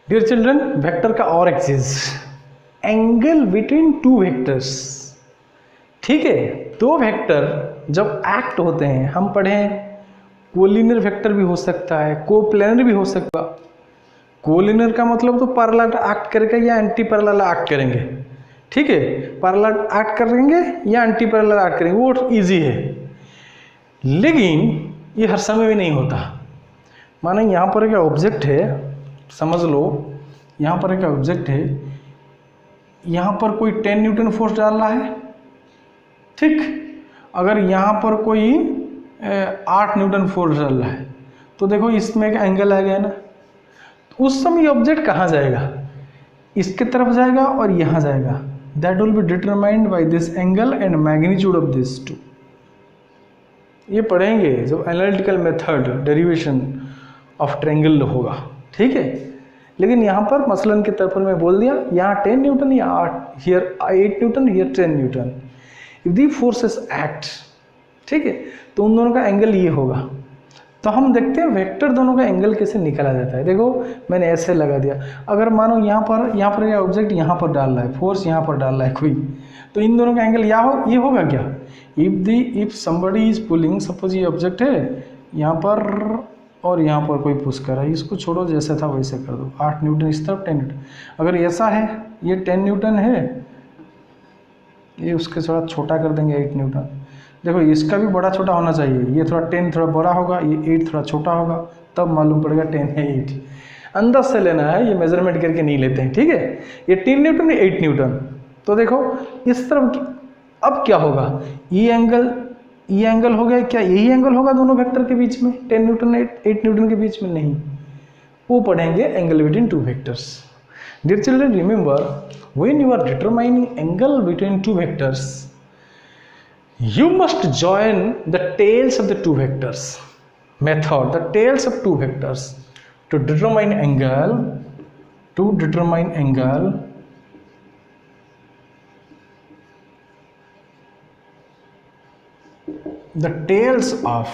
Dear children, vector का और एक चीज, एंगल बिटवीन टू वेक्टर्स। ठीक है, दो वेक्टर जब एक्ट होते हैं, हम पढ़े कोलिनियर वेक्टर भी हो सकता है, कोप्लेनर भी हो सकता है। कोलिनियर का मतलब तो पैरेलल एक्ट करेगा या एंटी पैरेलल एक्ट करेंगे। ठीक है, पैरेलल एक्ट करेंगे या एंटी पैरेलल एक्ट करेंगे, वो इजी है। लेकिन ये हर समय में नहीं होता। माने यहाँ पर एक ऑब्जेक्ट है, समझ लो यहाँ पर एक ऑब्जेक्ट है, यहाँ पर कोई 10 न्यूटन फोर्स डाल रहा है। ठीक, अगर यहाँ पर कोई 8 न्यूटन फोर्स डाल रहा है, तो देखो इसमें एक एंगल आ गया ना। तो उस समय ऑब्जेक्ट कहाँ जाएगा? इसके तरफ जाएगा और यहाँ जाएगा। That will be determined by this angle and magnitude of this two. ये पढ़ेंगे जब analytical method derivation of triangle होगा। ठीक है, लेकिन यहाँ पर मसलन के तौर पर मैं बोल दिया, यहाँ 10 न्यूटन या 8, here 8 Newton, here 10 Newton. If the forces act, ठीक है, तो उन दोनों का एंगल ये होगा। तो हम देखते हैं वेक्टर दोनों का एंगल कैसे निकाला जाता है। देखो मैंने ऐसे लगा दिया, अगर मानो यहाँ पर यह ऑब्जेक्ट यहाँ पर डाल रहा है, फोर्स यहाँ पर डाल रहा है कोई, तो इन दोनों का एंगल ये होगा क्या? If somebody is pulling, suppose ये ऑब्जेक्ट है यहाँ पर और यहाँ पर कोई पुश कर रहा है, इसको छोड़ो, जैसे था वैसे कर दो। 8 न्यूटन इस तरफ, 10 न्यूटन। अगर ऐसा है, ये 10 न्यूटन है, ये उसके थोड़ा छोटा कर देंगे 8 न्यूटन। देखो इसका भी बड़ा छोटा होना चाहिए, ये थोड़ा 10 थोड़ा बड़ा होगा, ये 8 थोड़ा छोटा होगा, तब मालूम पड़ेगा 10 है 8। अंदाज से लेना है, ये मेजरमेंट करके नहीं लेते हैं। ठीक है, ये 10 न्यूटन, 8 न्यूटन। तो देखो इस तरफ अब क्या होगा? ये एंगल हो गया क्या? यही एंगल होगा दोनों वेक्टर के बीच में, 10 न्यूटन 8 न्यूटन के बीच में? नहीं, वो पढ़ेंगे angle between two vectors. Dear children, remember when you are determining angle between two vectors, you must join the tails of the two vectors method, the tails of two vectors to determine angle, the tails of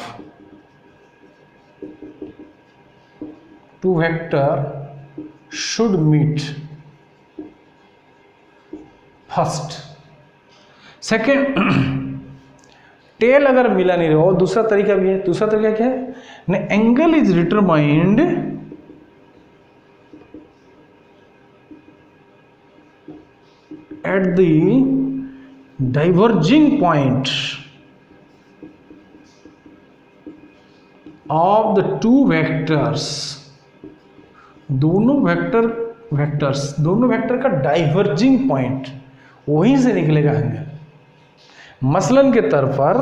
two vector should meet first, second tail अगर मिला नहीं रहा, और दूसरा तरीका भी है। दूसरा तरीका क्या है? Angle is determined at the diverging point of the two vectors. दोनों वेक्टर का डाइवर्जिंग पॉइंट, वहीं से निकलेगा एंगल। मसलन के तौर पर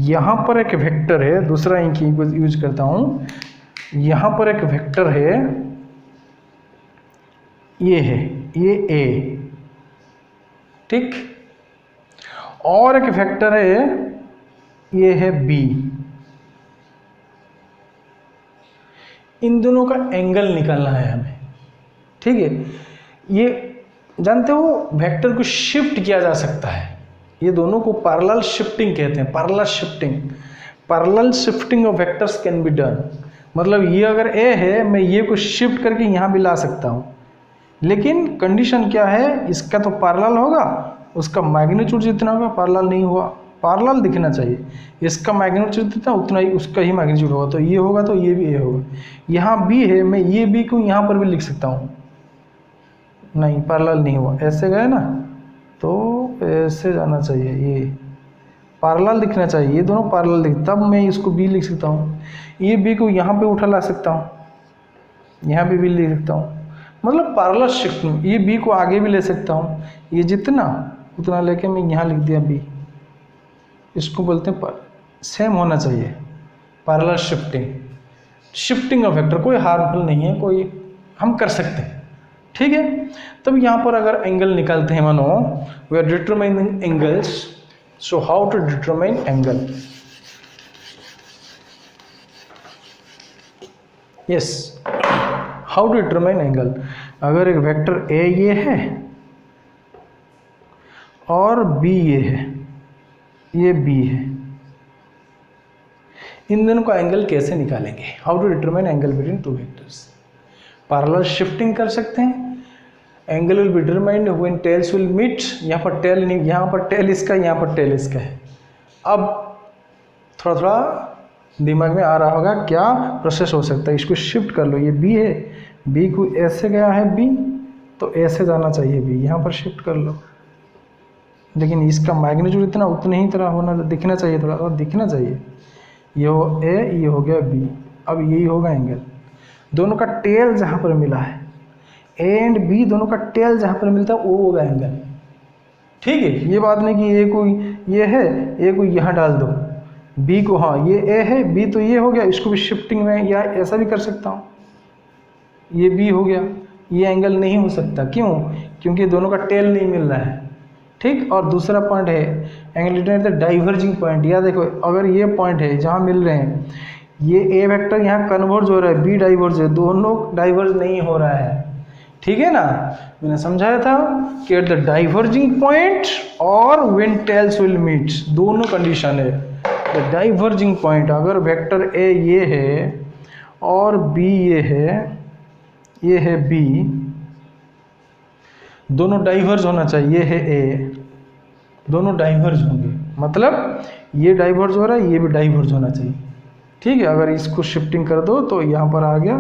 यहाँ पर एक वेक्टर है, दूसरा इंक यूज करता हूँ। यहाँ पर एक वेक्टर है, ये है, ये ए, ठीक, और एक वेक्टर है, ये है बी। इन दोनों का एंगल निकालना है हमें। ठीक है, ये जानते हो वेक्टर को शिफ्ट किया जा सकता है। ये दोनों को पैरेलल शिफ्टिंग कहते हैं। Parallel shifting of vectors can be done. मतलब ये अगर ए है, मैं ये को शिफ्ट करके यहाँ भी ला सकता हूँ, लेकिन कंडीशन क्या है? इसका तो पैरेलल होगा, उसका मैग्नीट्यूड जितना होगा पैरेलल नहीं हुआ, पैरेलल दिखना चाहिए। इसका मैग्नीट्यूड जितना उतना ही उसका ही मैग्नीट्यूड होगा, तो ये होगा तो ये भी ए होगा। यहाँ बी है, मैं ये बी को यहाँ पर भी लिख सकता हूँ, नहीं पैरेलल नहीं हुआ, ऐसे गए ना, तो ऐसे जाना चाहिए, ये पैरेलल दिखना चाहिए, ये दोनों पैरेलल दिख, तब मैं इसको बी लिख सकता हूँ। ये बी को यहाँ पे उठा ला सकता हूँ, यहाँ पे भी लिख सकता हूँ, मतलब पैरेलल शिफ्टिंग। ये बी को आगे भी ले सकता हूँ, ये जितना उतना लेके मैं यहाँ लिख दिया बी। इसको बोलते हैं सेम होना चाहिए, पैरेलल शिफ्टिंग ऑफ वेक्टर। कोई हार्मफुल नहीं है, कोई हम कर सकते हैं। ठीक है, तब यहाँ पर अगर एंगल निकालते हैं, मानो we are determining angles, so how to determine angle? Yes, how to determine angle? अगर एक वेक्टर ए ये है और बी ये है, ये बी है, इन दोनों का एंगल कैसे निकालेंगे? How to determine angle between two vectors? Parallel shifting कर सकते हैं। Angle will be determined when tails will meet. यहाँ पर टेल नहीं, यहाँ पर टेल इसका, यहाँ पर टेल इसका है। अब थोड़ा थोड़ा दिमाग में आ रहा होगा क्या प्रोसेस हो सकता है। इसको शिफ्ट कर लो, ये बी है, बी को ऐसे गया है बी, तो ऐसे जाना चाहिए बी, यहाँ पर शिफ्ट कर लो। लेकिन इसका मैग्नीट्यूड इतना उतने ही तरह होना दिखना चाहिए, थोड़ा थोड़ा दिखना चाहिए। ये हो ए, ये हो गया बी। अब यही होगा एंगल। दोनों का टेल जहाँ पर मिला है, ए एंड बी दोनों का टेल जहाँ पर मिलता है वो होगा एंगल। ठीक है, ये बात नहीं कि ए को ये है, ए को यहाँ डाल दो, बी को, हाँ ये ए है, बी तो ये हो गया, इसको भी शिफ्टिंग में या ऐसा भी कर सकता हूँ, ये बी हो गया। ये एंगल नहीं हो सकता, क्यों? क्योंकि दोनों का टेल नहीं मिल रहा है। ठीक, और दूसरा पॉइंट है एंगल द डाइवर्जिंग पॉइंट। या देखो, अगर ये पॉइंट है जहाँ मिल रहे हैं, ये ए वेक्टर यहाँ कन्वर्ज हो रहा है, बी डाइवर्ज है, दोनों डाइवर्ज नहीं हो रहा है। ठीक है ना, मैंने समझाया था कि एट द डाइवर्जिंग पॉइंट और व्हेन टेल्स विल मीट, दोनों कंडीशन है। द डाइवर्जिंग पॉइंट, अगर वेक्टर ए ये है और बी ये है बी, दोनों डाइवर्ज होना चाहिए। ये है ए, दोनों डाइवर्ज होंगे, मतलब ये डाइवर्ज हो रहा है, ये भी डाइवर्ज होना चाहिए। ठीक है, अगर इसको शिफ्टिंग कर दो तो यहाँ पर आ गया,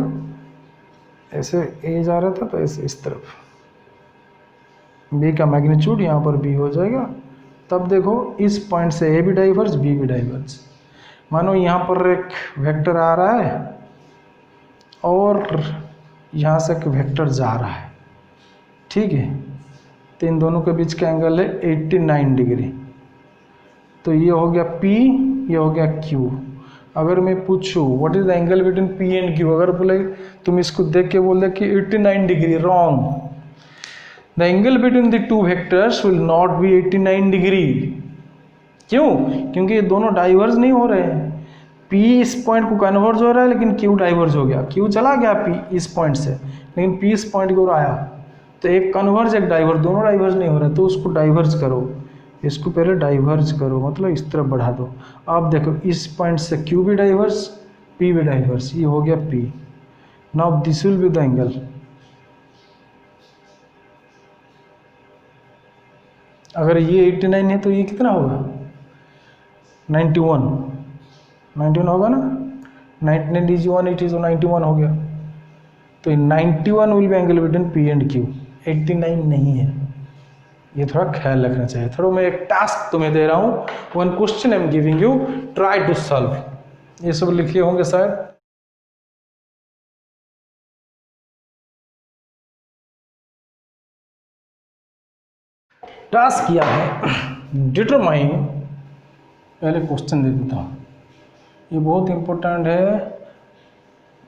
ऐसे ए जा रहा था तो ऐसे इस तरफ, बी का मैग्नीट्यूड यहाँ पर बी हो जाएगा। तब देखो इस पॉइंट से ए भी डाइवर्ज, बी भी डाइवर्ज। मानो यहाँ पर एक वेक्टर आ रहा है और यहाँ से एक वेक्टर जा रहा है। ठीक है, तो इन दोनों के बीच का एंगल है 89 डिग्री। तो ये हो गया P, ये हो गया Q। अगर मैं पूछूँ what is the angle between P and Q, अगर बोले तुम इसको देख के बोल दे कि 89 degree, wrong. The angle between the two vectors will not be 89 degree. क्यों? क्योंकि ये दोनों डाइवर्ज नहीं हो रहे हैं। P इस पॉइंट को कन्वर्ज हो रहा है, लेकिन Q डाइवर्ज हो गया। Q चला गया P इस पॉइंट से, लेकिन P इस पॉइंट की ओर आया। तो एक कन्वर्ज एक डाइवर्ज, दोनों डाइवर्ज नहीं हो रहे, तो उसको डाइवर्ज करो, इसको पहले डाइवर्ज करो, मतलब इस तरफ बढ़ा दो। अब देखो इस पॉइंट से Q भी डाइवर्स, P भी डाइवर्स, ये हो गया P। Now this will be the angle. अगर ये 89 है तो ये कितना होगा? 91 होगा ना। 99 इज 180, तो 91 हो गया। तो 91 will be angle between P and Q। 89 नहीं है, ये थोड़ा ख्याल रखना चाहिए। थोड़ा मैं एक टास्क तुम्हें दे रहा हूँ, one question I am giving you, try to solve. ये सब लिखे होंगे शायद। टास्क किया है डिटरमाइन, पहले क्वेश्चन दे देता हूँ, ये बहुत इंपॉर्टेंट है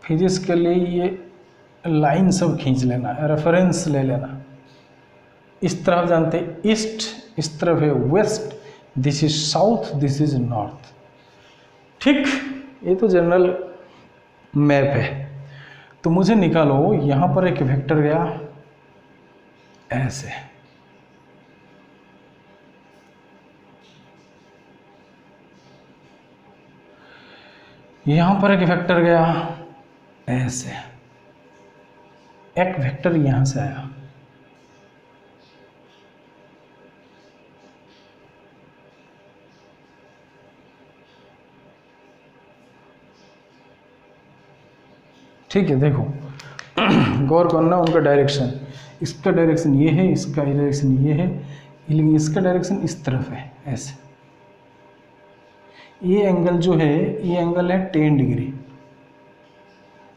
फिजिक्स के लिए। ये लाइन सब खींच लेना, रेफरेंस ले लेना। इस तरफ जानते हैं ईस्ट, इस तरफ है west, this is south, this is north. ठीक, ये तो जनरल मैप है। तो मुझे निकालो, यहाँ पर एक वेक्टर गया ऐसे, यहाँ पर एक वेक्टर गया ऐसे, एक वेक्टर यहाँ से आया, ठीक है। देखो गौर करना उनका डायरेक्शन, इसका डायरेक्शन ये है, इसका डायरेक्शन ये है, लेकिन इसका डायरेक्शन इस तरफ है ऐसे। ये एंगल जो है, ये एंगल है 10 degree.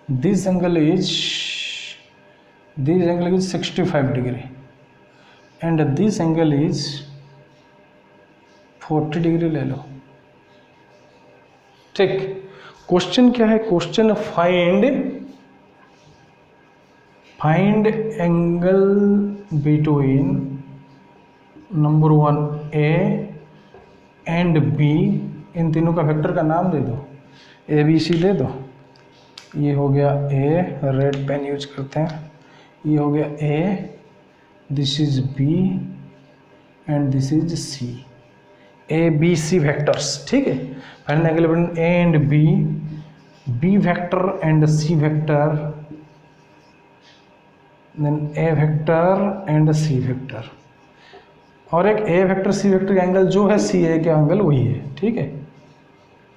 This angle is 65 degree and this angle is 40 degree ले लो। ठीक, क्वेश्चन क्या है? Question find angle between number 1 A and B. इन तीनों का वेक्टर का नाम दे दो, ए बी सी दे दो। ये हो गया ए, रेड पेन यूज करते हैं। ये हो गया A, this is B and this is C. A B C vectors, ठीक है। Find angle between A and B, B vector and C vector then A vector and C vector, और एक A vector C vector का angle जो है सी ए का angle वही है, ठीक है,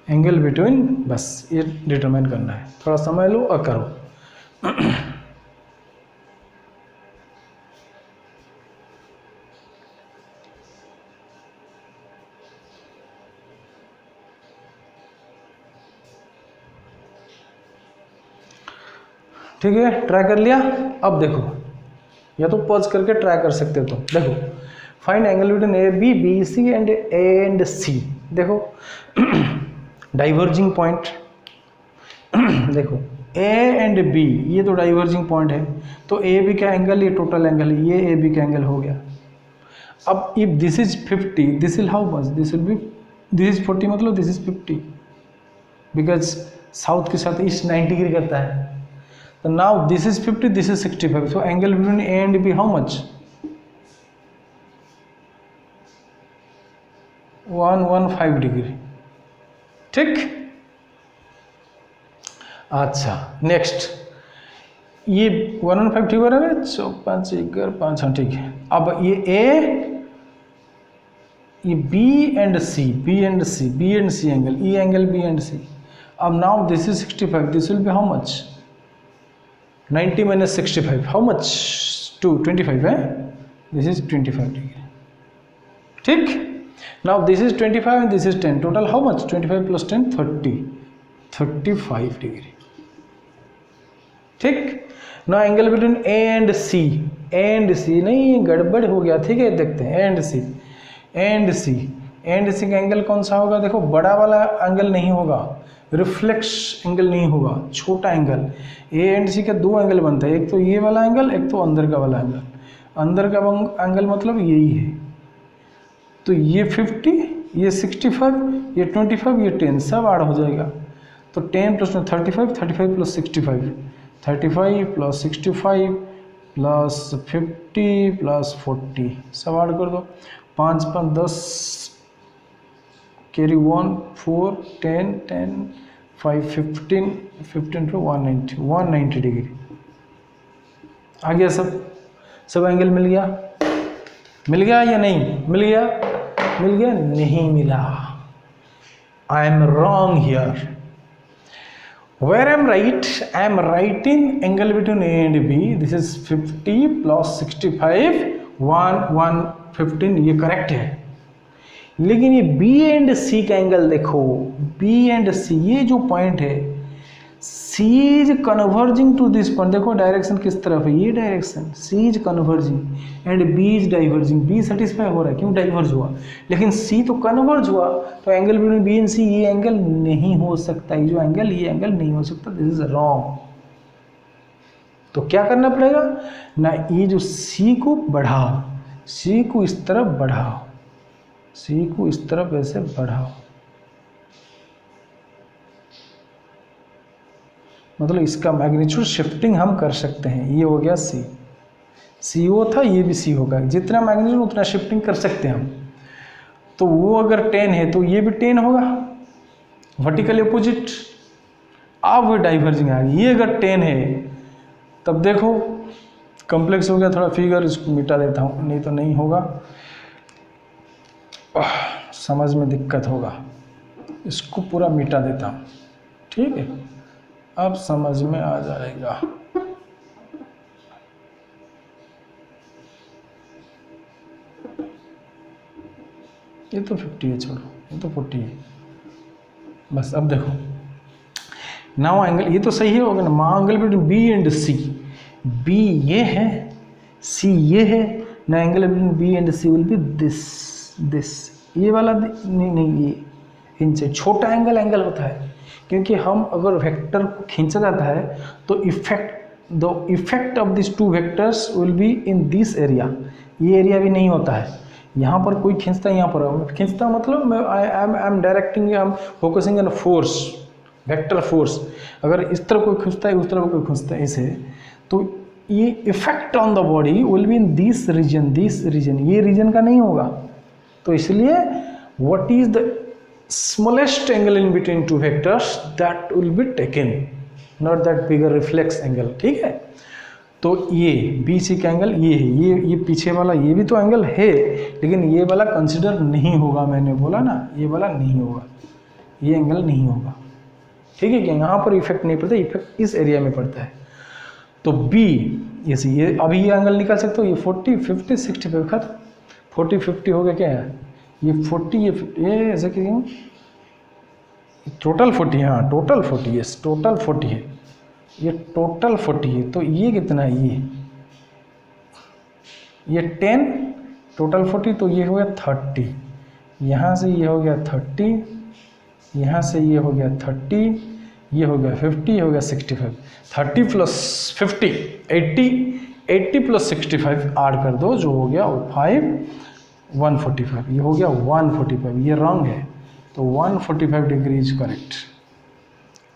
एंगल बिटवीन, बस ये डिटरमाइन करना है, थोड़ा समय लो और करो। ठीक है, ट्राई कर लिया। अब देखो, या तो पॉज करके ट्राई कर सकते हो, तो देखो find angle between A B, B C and A and C. देखो डाइवर्जिंग पॉइंट, देखो ए एंड बी ये तो डाइवर्जिंग पॉइंट है, तो ए बी का एंगल ये टोटल एंगल है, ये ए बी का एंगल हो गया। अब if this is 50, this will how much, this will be, this is 40 मतलब दिस इज 50, बिकॉज साउथ के साथ ईस्ट 90 डिग्री करता है। So now this is 50, this is 65. So angle between A and B how much? 115 degree, ठीक। अच्छा next, ये 115 ठीक हो रहा है, 5 5, हाँ ठीक है। अब ये A, ये B and C, B and C, B and C angle, ये एंगल B एंड C। अब now this is 65, this will be how much, 90 minus 65, how much? 25 है, this is 25 डिग्री, ठीक। now this is 25 and this is 10, total how much? 25 plus 10 35 degree, ठीक। now angle between A and C, A and C नहीं गड़बड़ हो गया, ठीक है, देखते हैं A and C, A and C, A and C का एंगल कौन सा होगा? देखो बड़ा वाला एंगल नहीं होगा, रिफ्लेक्स एंगल नहीं होगा, छोटा एंगल। ए एंड सी का दो एंगल बनता है, एक तो ये वाला एंगल, एक तो अंदर का वाला एंगल। अंदर का एंगल मतलब यही है, तो ये 50, ये 65, ये 25, ये 10 सब ऐड हो जाएगा, तो 10 plus 35, 35 plus 65, 35 plus 65 plus 50 plus 40 सब ऐड कर दो, 5 5 10 कैरी 1 4 10 10 5 15 15 to 190 डिग्री आ गया। सब एंगल मिल गया, मिल गया या नहीं मिल गया? मिल गया नहीं मिला, I am wrong here. Where I am right? I am writing angle between A and B. This is 50 plus 65 115, ये करेक्ट है। लेकिन ये B एंड C का एंगल देखो, B एंड C ये जो पॉइंट है, C is converging to this point. देखो डायरेक्शन किस तरफ है, ये direction, C is converging and B is diverging. B satisfy हो रहा है, क्यों डाइवर्ज हुआ, लेकिन C तो कन्वर्ज हुआ, तो angle between B and C ये एंगल नहीं हो सकता, ये जो एंगल, ये एंगल नहीं हो सकता, दिस इज रॉन्ग। तो क्या करना पड़ेगा ना, ये जो C को बढ़ाओ, C को इस तरफ बढ़ाओ, C को इस तरफ ऐसे बढ़ाओ, मतलब इसका मैग्नीट्यूड शिफ्टिंग हम कर सकते हैं। ये हो गया C, CO था, ये भी C होगा, जितना मैग्नीट्यूड उतना शिफ्टिंग कर सकते हैं हम। तो वो अगर 10 है तो ये भी 10 होगा, वर्टिकल अपोजिट। अब वो डाइवर्जिंग आ गई, ये अगर 10 है तब देखो कॉम्प्लेक्स हो गया थोड़ा फिगर, इसको मिटा देता हूँ, नहीं तो नहीं होगा, समझ में दिक्कत होगा, इसको पूरा मिटा देता हूँ, ठीक है, अब समझ में आ जाएगा। ये तो 50 है, छोड़ो, ये तो 40 है, बस। अब देखो नाउ एंगल, ये तो सही है, होगा ना, angle between B and C, B ये है, C ये है ना, angle between B and C will be this, ये वाला नहीं, ये इनसे छोटा एंगल होता है, क्योंकि हम अगर वेक्टर को खींचा जाता है तो the effect of this two vectors will be in this area, ये एरिया भी नहीं होता है। यहाँ पर कोई खींचता है, यहाँ पर खींचता मतलब मैं I am directing, I am focusing on force, vector force. अगर इस तरफ कोई खींचता है, उस तरफ कोई खींचता है ऐसे, तो ये effect on the body will be in this region, ये रीजन का नहीं होगा। तो इसलिए what is the smallest angle in between two vectors that will be taken, not that bigger reflex angle, ठीक है। तो ये BC का एंगल ये है, ये पीछे वाला ये भी तो एंगल है, लेकिन ये वाला कंसिडर नहीं होगा, मैंने बोला ना ये वाला नहीं होगा, ये एंगल नहीं होगा। ठीक है, क्या यहाँ पर इफेक्ट नहीं पड़ता, इफेक्ट इस एरिया में पड़ता है। तो B ये अभी ये एंगल निकाल सकते हो, ये 40 50 65 खत्म, 40 50 हो गया क्या है, ये 40 ये ऐसे क्यों, टोटल 40, हाँ टोटल 40, यस टोटल 40 है, ये टोटल 40 है। तो ये कितना है, ये 10 टोटल 40, तो ये हो गया 30, यहाँ से ये हो गया 30, यहाँ से ये हो गया 30, ये हो गया 50, हो गया 65, 30 प्लस 50 80, 80 प्लस 65 ऐड कर दो, जो हो गया 145, ये हो गया 145, ये रॉन्ग है, तो 145 degree is correct,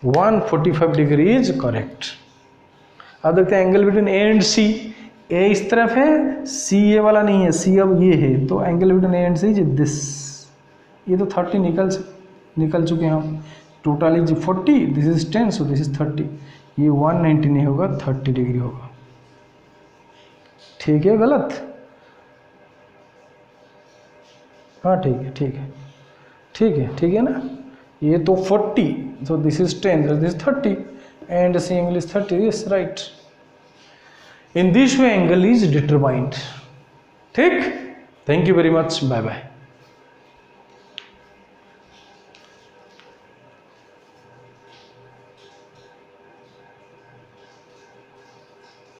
145 degree is correct. अब देखते हैं एंगल बिटवीन ए एंड सी, ए इस तरफ है, सी ये वाला नहीं है, सी अब ये है, तो angle between A and C is this, ये तो 30 निकल चुके हैं हम, total is 40, this is 10, so this is 30, ये 190 नहीं होगा 30 डिग्री होगा। ठीक है, गलत, हाँ ठीक है ठीक है ठीक है ठीक है ना, ये तो 40, so this is 10, so this is 30, and the angle is 30, yes right. In this way angle is determined. ठीक, thank you very much, bye bye.